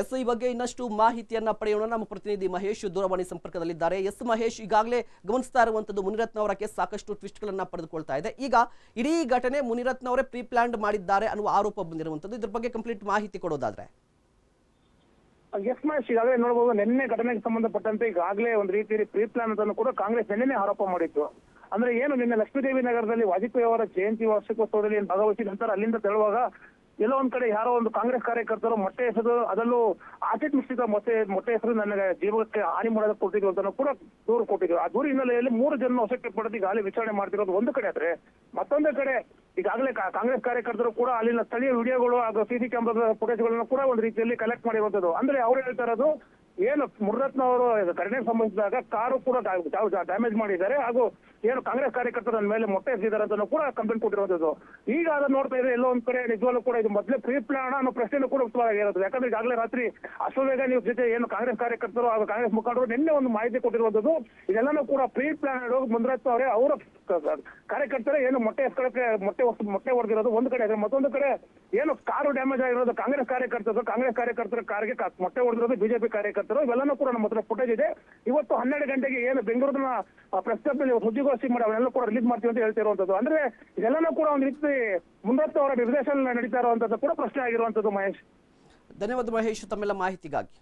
S, ಈ ಬಗ್ಗೆ ಇನ್ನಷ್ಟು ಮಾಹಿತಿಯನ್ನ ಪಡೆಯೋಣ. ನಮ್ಮ ಪ್ರತಿನಿಧಿ ಮಹೇಶ್ ದೂರವಾಣಿ ಸಂಪರ್ಕದಲ್ಲಿದ್ದಾರೆ. ಎಸ್ ಮಹೇಶ್, ಈಗಾಗಲೇ ಗಮನಿಸ್ತಾ ಇರುವಂತದ್ದು ಮುನಿರತ್ನ ಅವರ ಕೇಸ್ ಸಾಕಷ್ಟು ಟ್ವಿಸ್ಟ್ಗಳನ್ನ ಪಡೆದುಕೊಳ್ತಾ ಇದೆ. ಈಗ ಇಡೀ ಘಟನೆ ಮುನಿರತ್ನ ಅವರೇ ಪ್ರೀ ಪ್ಲಾನ್ಡ್ ಮಾಡಿದ್ದಾರೆ ಅನ್ನುವ ಆರೋಪ ಬಂದಿರುವಂತದ್ದು. ಇದ್ರ ಬಗ್ಗೆ ಕಂಪ್ಲೀಟ್ ಮಾಹಿತಿ ಕೊಡೋದಾದ್ರೆ. ಎಸ್ ಮಹೇಶ್, ಈಗಾಗಲೇ ನೋಡಬಹುದು ನಿನ್ನೆ ಘಟನೆಗೆ ಸಂಬಂಧಪಟ್ಟಂತೆ ಈಗಾಗಲೇ ಒಂದು ರೀತಿಯಲ್ಲಿ ಪ್ರೀ ಪ್ಲಾನ್ ಅನ್ನು ಕೂಡ ಕಾಂಗ್ರೆಸ್ ನಿನ್ನೆ ಆರೋಪ ಮಾಡಿತ್ತು. ಅಂದ್ರೆ ಏನು ನಿನ್ನೆ ಲಕ್ಷ್ಮೀದೇವಿ ನಗರದಲ್ಲಿ ವಾಜಪೇಯಿ ಅವರ ಜಯಂತಿ ವಾರ್ಷಿಕೋತ್ಸವದಲ್ಲಿ ಭಾಗವಹಿಸಿದ ನಂತರ ಅಲ್ಲಿಂದ ತೆರಳುವಾಗ ಎಲ್ಲೋ ಒಂದ್ ಕಡೆ ಯಾರೋ ಒಂದು ಕಾಂಗ್ರೆಸ್ ಕಾರ್ಯಕರ್ತರು ಮೊಟ್ಟೆ ಹೆಸರು, ಅದರಲ್ಲೂ ಆಸಿಡ್ ಮಿಶ್ರಿತ ಮೊಟ್ಟೆ ಹೆಸರು ನನಗೆ ಜೀವಕ್ಕೆ ಹಾನಿ ಮಾಡೋದಕ್ಕೆ ಕೊಟ್ಟಿದ್ರು ಅಂತ ಕೂಡ ದೂರು ಕೊಟ್ಟಿದ್ರು. ಆ ದೂರು ಹಿನ್ನೆಲೆಯಲ್ಲಿ 3 ಜನ ವಶಕ್ಕೆ ಪಡೆದು ಈಗಾಗಲೇ ವಿಚಾರಣೆ ಮಾಡ್ತಿರೋದು ಒಂದು ಕಡೆ ಆದ್ರೆ, ಮತ್ತೊಂದು ಕಡೆ ಈಗಾಗಲೇ ಕಾಂಗ್ರೆಸ್ ಕಾರ್ಯಕರ್ತರು ಕೂಡ ಅಲ್ಲಿನ ಸ್ಥಳೀಯ ವಿಡಿಯೋಗಳು ಹಾಗೂ ಸಿಸಿ ಕ್ಯಾಮೆರಾ ಫುಟೇಜ್ಗಳನ್ನು ಕೂಡ ಒಂದು ರೀತಿಯಲ್ಲಿ ಕಲೆಕ್ಟ್ ಮಾಡಿರುವಂತದ್ದು. ಅಂದ್ರೆ ಅವ್ರು ಹೇಳ್ತಾ ಇರೋದು ಏನು ಮುನಿರತ್ನ ಅವರು ಘಟನೆಗೆ ಸಂಬಂಧಿಸಿದಾಗ ಕಾರು ಕೂಡ ಡ್ಯಾಮೇಜ್ ಮಾಡಿದ್ದಾರೆ, ಹಾಗೂ ಏನು ಕಾಂಗ್ರೆಸ್ ಕಾರ್ಯಕರ್ತರ ಮೇಲೆ ಮೊಟ್ಟೆ ಎಸೆದಿದ್ದಾರೆ ಅಂತ ಕೂಡ ಕಂಪ್ಲೇಂಟ್ ಕೊಟ್ಟಿರುವಂತದ್ದು. ಈಗ ಅದನ್ನ ನೋಡ್ತಾ ಇದ್ರೆ ಎಲ್ಲೋ ಒಂದ್ ಕಡೆ ನಿಜವಾಗ್ಲೂ ಕೂಡ ಇದು ಮೊದಲೇ ಪ್ರೀ ಪ್ಲಾನ್ ಅನ್ನೋ ಪ್ರಶ್ನೆ ಕೂಡ ಉತ್ತರವಾಗಿರುತ್ತೆ. ಯಾಕಂದ್ರೆ ಈಗಾಗಲೇ ರಾತ್ರಿ ಅಶ್ವವೇಗ ನ್ಯೂಸ್ ಜೊತೆ ಏನು ಕಾಂಗ್ರೆಸ್ ಕಾರ್ಯಕರ್ತರು ಹಾಗೂ ಕಾಂಗ್ರೆಸ್ ಮುಖಂಡರು ನಿನ್ನೆ ಒಂದು ಮಾಹಿತಿ ಕೊಟ್ಟಿರುವಂತದ್ದು. ಇದೆಲ್ಲನೂ ಕೂಡ ಪ್ರೀ ಪ್ಲಾನ್ ಮುನಿರತ್ನ ಅವರೇ ಅವರ ಕಾರ್ಯಕರ್ತರೇ ಏನು ಮೊಟ್ಟೆ ಹೊಡೆದಿರೋದು ಒಂದು ಕಡೆ ಆದ್ರೆ, ಮತ್ತೊಂದು ಕಡೆ ಏನು ಕಾರು ಡ್ಯಾಮೇಜ್ ಆಗಿರೋದು ಕಾಂಗ್ರೆಸ್ ಕಾರ್ಯಕರ್ತರ ಕಾರ್ಗೆ ಮೊಟ್ಟೆ ಹೊಡೆದಿರೋದು ಬಿಜೆಪಿ ಕಾರ್ಯಕರ್ತರು. ಇವೆಲ್ಲನೂ ಕೂಡ ನಮ್ಮ ಹತ್ರ ಫುಟೇಜ್ ಇದೆ. ಇವತ್ತು 12 ಗಂಟೆಗೆ ಏನು ಬೆಂಗಳೂರಿನ ಪ್ರೆಸ್ ಕ್ಲಬ್ ನಲ್ಲಿ ಸುದ್ದಿಗೋಷ್ಠಿ ಮಾಡಿ ಅವನ್ನೆಲ್ಲ ಕೂಡ ರಿಲೀಸ್ ಮಾಡ್ತೀವಿ ಅಂತ ಹೇಳ್ತಿರುವಂತದ್ದು. ಅಂದ್ರೆ ಇದೆಲ್ಲನೂ ಕೂಡ ಒಂದು ರೀತಿ ಮುನಿರತ್ನ ಅವರ ನಿರ್ದೇಶನ ನಡೀತಾ ಇರುವಂತದ್ದು ಕೂಡ ಪ್ರಶ್ನೆ ಆಗಿರುವಂತದ್ದು. ಮಹೇಶ್, ಧನ್ಯವಾದ ಮಹೇಶ್ ತಮ್ಮೆಲ್ಲ ಮಾಹಿತಿಗಾಗಿ.